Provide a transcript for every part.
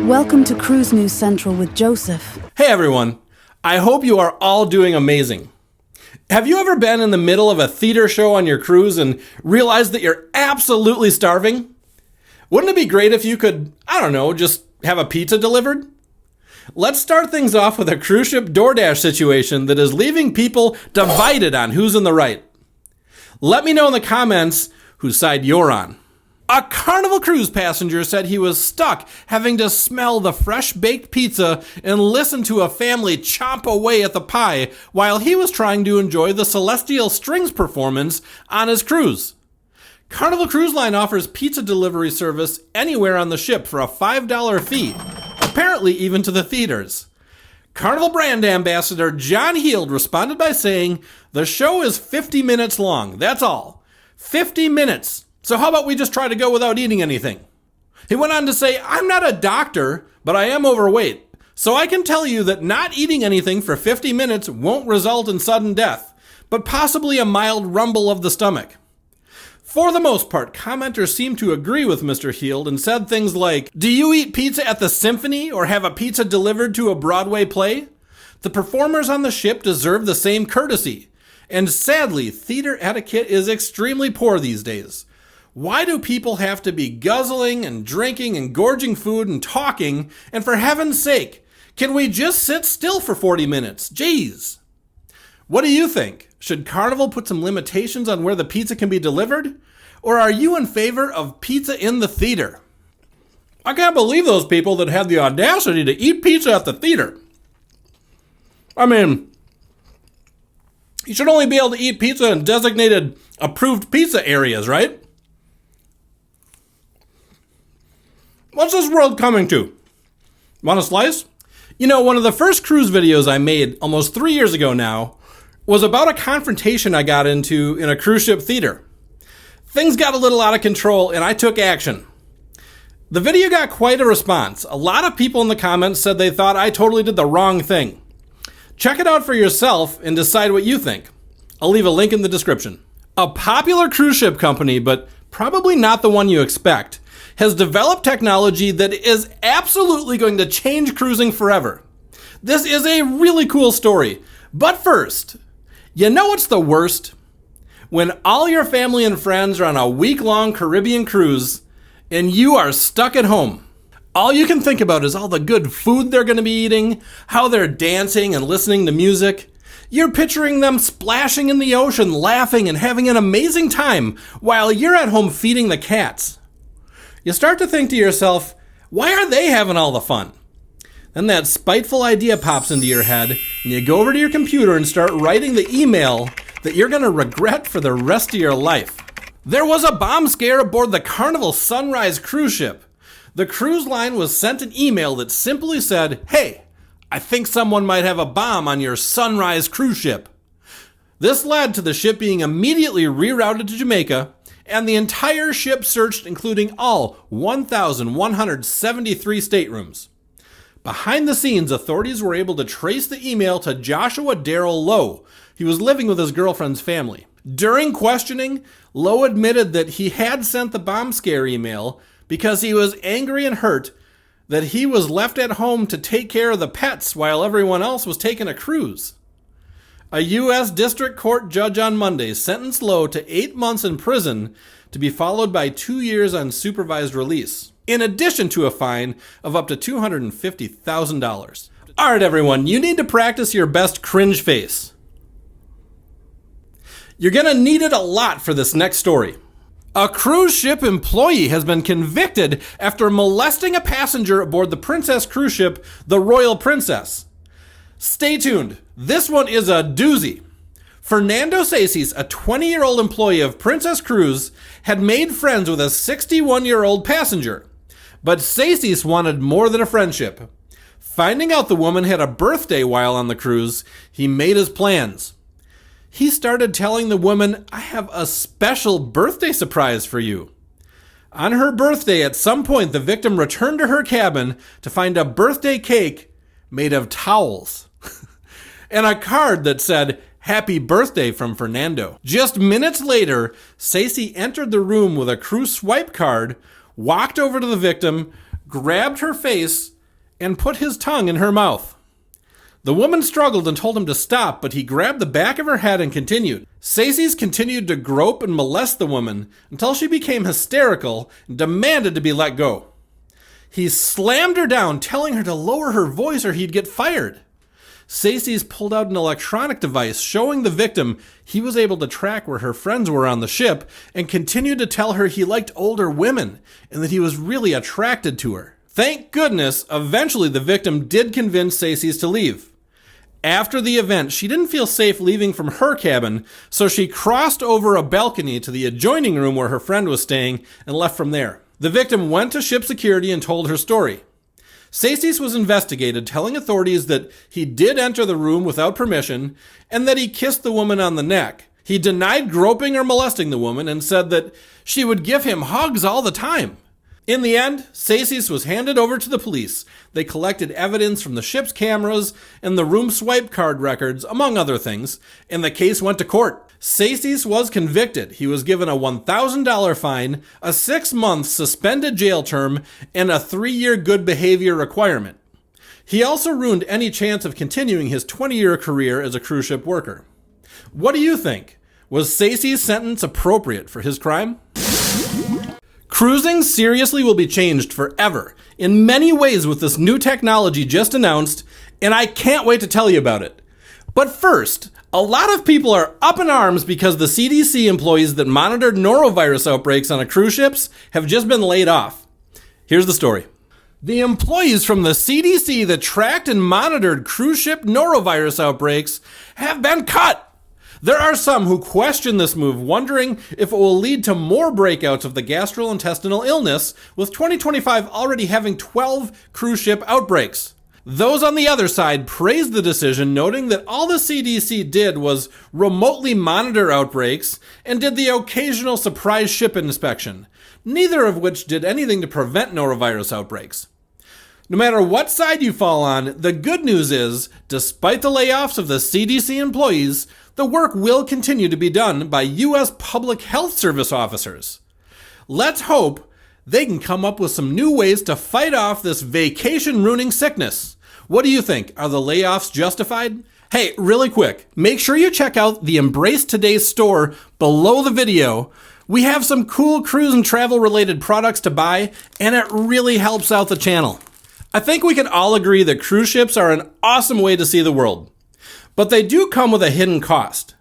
Welcome to Cruise News Central with Joseph. Hey everyone, I hope you are all doing amazing. Have you ever been in the middle of a theater show on your cruise and realized that you're absolutely starving? Wouldn't it be great if you could, just have a pizza delivered? Let's start things off with a cruise ship DoorDash situation that is leaving people divided on who's in the right. Let me know in the comments whose side you're on. A Carnival Cruise passenger said he was stuck having to smell the fresh-baked pizza and listen to a family chomp away at the pie while he was trying to enjoy the Celestial Strings performance on his cruise. Carnival Cruise Line offers pizza delivery service anywhere on the ship for a $5 fee, apparently even to the theaters. Carnival brand ambassador John Heald responded by saying, "The show is 50 minutes long, that's all. 50 minutes. So how about we just try to go without eating anything?" He went on to say, "I'm not a doctor, but I am overweight. So I can tell you that not eating anything for 50 minutes won't result in sudden death, but possibly a mild rumble of the stomach." For the most part, commenters seemed to agree with Mr. Heald and said things like, "Do you eat pizza at the symphony or have a pizza delivered to a Broadway play? The performers on the ship deserve the same courtesy. And sadly, theater etiquette is extremely poor these days. Why do people have to be guzzling and drinking and gorging food and talking? And for heaven's sake, can we just sit still for 40 minutes? Jeez." What do you think? Should Carnival put some limitations on where the pizza can be delivered? Or are you in favor of pizza in the theater? I can't believe those people that had the audacity to eat pizza at the theater. I mean, you should only be able to eat pizza in designated approved pizza areas, right? What's this world coming to? Want a slice? You know, one of the first cruise videos I made almost 3 years ago now was about a confrontation I got into in a cruise ship theater. Things got a little out of control and I took action. The video got quite a response. A lot of people in the comments said they thought I totally did the wrong thing. Check it out for yourself and decide what you think. I'll leave a link in the description. A popular cruise ship company, but probably not the one you expect, has developed technology that is absolutely going to change cruising forever. This is a really cool story. But first, you know what's the worst? When all your family and friends are on a week-long Caribbean cruise and you are stuck at home. All you can think about is all the good food they're going to be eating, how they're dancing and listening to music. You're picturing them splashing in the ocean, laughing and having an amazing time while you're at home feeding the cats. You start to think to yourself, why are they having all the fun? Then that spiteful idea pops into your head, and you go over to your computer and start writing the email that you're going to regret for the rest of your life. There was a bomb scare aboard the Carnival Sunrise cruise ship. The cruise line was sent an email that simply said, "Hey, I think someone might have a bomb on your Sunrise cruise ship." This led to the ship being immediately rerouted to Jamaica, and the entire ship searched, including all 1,173 staterooms. Behind the scenes, authorities were able to trace the email to Joshua Darrell Lowe. He was living with his girlfriend's family. During questioning, Lowe admitted that he had sent the bomb scare email because he was angry and hurt that he was left at home to take care of the pets while everyone else was taking a cruise. A U.S. District Court judge on Monday sentenced Lowe to 8 months in prison to be followed by 2 years on supervised release, in addition to a fine of up to $250,000. All right, everyone, you need to practice your best cringe face. You're going to need it a lot for this next story. A cruise ship employee has been convicted after molesting a passenger aboard the Princess cruise ship, the Royal Princess. Stay tuned. This one is a doozy. Fernando Sacis, a 20-year-old employee of Princess Cruise, had made friends with a 61-year-old passenger. But Sacis wanted more than a friendship. Finding out the woman had a birthday while on the cruise, he made his plans. He started telling the woman, "I have a special birthday surprise for you." On her birthday, at some point, the victim returned to her cabin to find a birthday cake made of towels and a card that said, "Happy birthday from Fernando." Just minutes later, Saci entered the room with a cruise swipe card, walked over to the victim, grabbed her face, and put his tongue in her mouth. The woman struggled and told him to stop, but he grabbed the back of her head and continued. Sacy's continued to grope and molest the woman until she became hysterical and demanded to be let go. He slammed her down, telling her to lower her voice or he'd get fired. Sacy's pulled out an electronic device showing the victim he was able to track where her friends were on the ship and continued to tell her he liked older women and that he was really attracted to her. Thank goodness, eventually the victim did convince Sacy's to leave. After the event, she didn't feel safe leaving from her cabin, so she crossed over a balcony to the adjoining room where her friend was staying and left from there. The victim went to ship security and told her story. Sacy's was investigated, telling authorities that he did enter the room without permission and that he kissed the woman on the neck. He denied groping or molesting the woman and said that she would give him hugs all the time. In the end, Sacy's was handed over to the police. They collected evidence from the ship's cameras and the room swipe card records, among other things, and the case went to court. Sacy's was convicted. He was given a $1,000 fine, a 6-month suspended jail term, and a 3-year good behavior requirement. He also ruined any chance of continuing his 20-year career as a cruise ship worker. What do you think? Was Sacy's sentence appropriate for his crime? Cruising seriously will be changed forever in many ways with this new technology just announced, and I can't wait to tell you about it. But first, a lot of people are up in arms because the CDC employees that monitored norovirus outbreaks on cruise ships have just been laid off. Here's the story. The employees from the CDC that tracked and monitored cruise ship norovirus outbreaks have been cut. There are some who question this move, wondering if it will lead to more breakouts of the gastrointestinal illness, with 2025 already having 12 cruise ship outbreaks. Those on the other side praised the decision, noting that all the CDC did was remotely monitor outbreaks and did the occasional surprise ship inspection, neither of which did anything to prevent norovirus outbreaks. No matter what side you fall on, the good news is, despite the layoffs of the CDC employees, the work will continue to be done by U.S. Public Health Service officers. Let's hope they can come up with some new ways to fight off this vacation-ruining sickness. What do you think? Are the layoffs justified? Hey, really quick, make sure you check out the Embrace Today store below the video. We have some cool cruise and travel-related products to buy, and it really helps out the channel. I think we can all agree that cruise ships are an awesome way to see the world. But they do come with a hidden cost.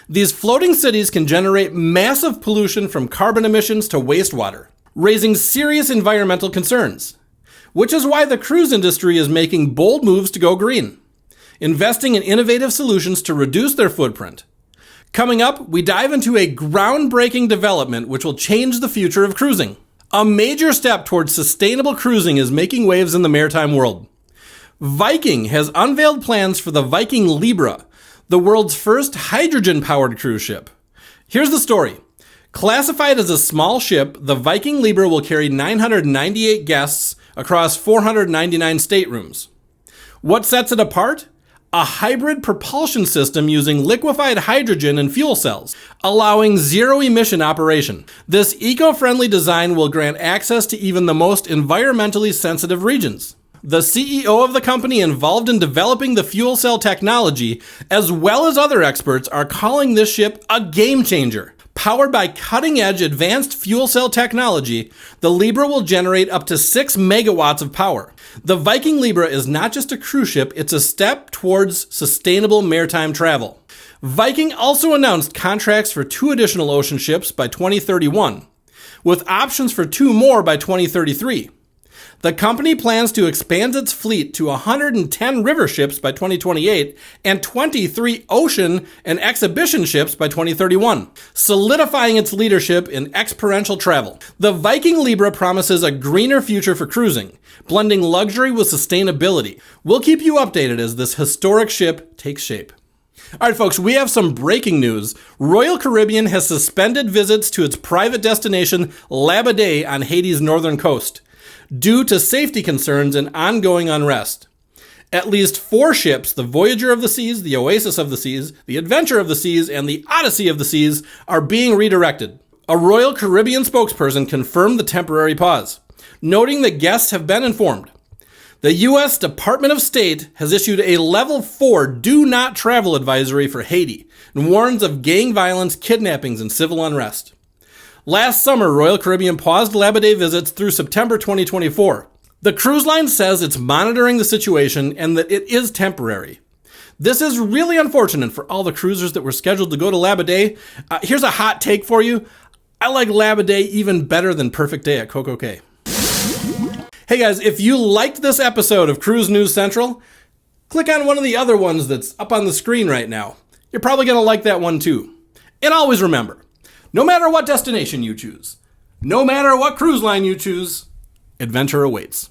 These floating cities can generate massive pollution from carbon emissions to wastewater, raising serious environmental concerns, which is why the cruise industry is making bold moves to go green, investing in innovative solutions to reduce their footprint. Coming up, we dive into a groundbreaking development which will change the future of cruising. A major step towards sustainable cruising is making waves in the maritime world. Viking has unveiled plans for the Viking Libra, the world's first hydrogen-powered cruise ship. Here's the story. Classified as a small ship, the Viking Libra will carry 998 guests across 499 staterooms. What sets it apart? A hybrid propulsion system using liquefied hydrogen and fuel cells, allowing zero-emission operation. This eco-friendly design will grant access to even the most environmentally sensitive regions. The CEO of the company involved in developing the fuel cell technology, as well as other experts, are calling this ship a game changer. Powered by cutting-edge advanced fuel cell technology, the Libra will generate up to 6 megawatts of power. The Viking Libra is not just a cruise ship, it's a step towards sustainable maritime travel. Viking also announced contracts for 2 additional ocean ships by 2031, with options for 2 more by 2033. The company plans to expand its fleet to 110 river ships by 2028 and 23 ocean and exhibition ships by 2031, solidifying its leadership in experiential travel. The Viking Libra promises a greener future for cruising, blending luxury with sustainability. We'll keep you updated as this historic ship takes shape. All right, folks, we have some breaking news. Royal Caribbean has suspended visits to its private destination, Labadee, on Haiti's northern coast, due to safety concerns and ongoing unrest. At least 4 ships, the Voyager of the Seas, the Oasis of the Seas, the Adventure of the Seas, and the Odyssey of the Seas, are being redirected. A Royal Caribbean spokesperson confirmed the temporary pause. noting that guests have been informed. The U.S. Department of State has issued a level 4 do not travel advisory for Haiti and warns of gang violence, kidnappings, and civil unrest. Last summer, Royal Caribbean paused Labadee visits through September 2024. The cruise line says it's monitoring the situation and that it is temporary. This is really unfortunate for all the cruisers that were scheduled to go to Labadee. Here's a hot take for you. I like Labadee even better than Perfect Day at Coco Cay. Hey guys, if you liked this episode of Cruise News Central, click on one of the other ones that's up on the screen right now. You're probably going to like that one too. And always remember, no matter what destination you choose, no matter what cruise line you choose, adventure awaits.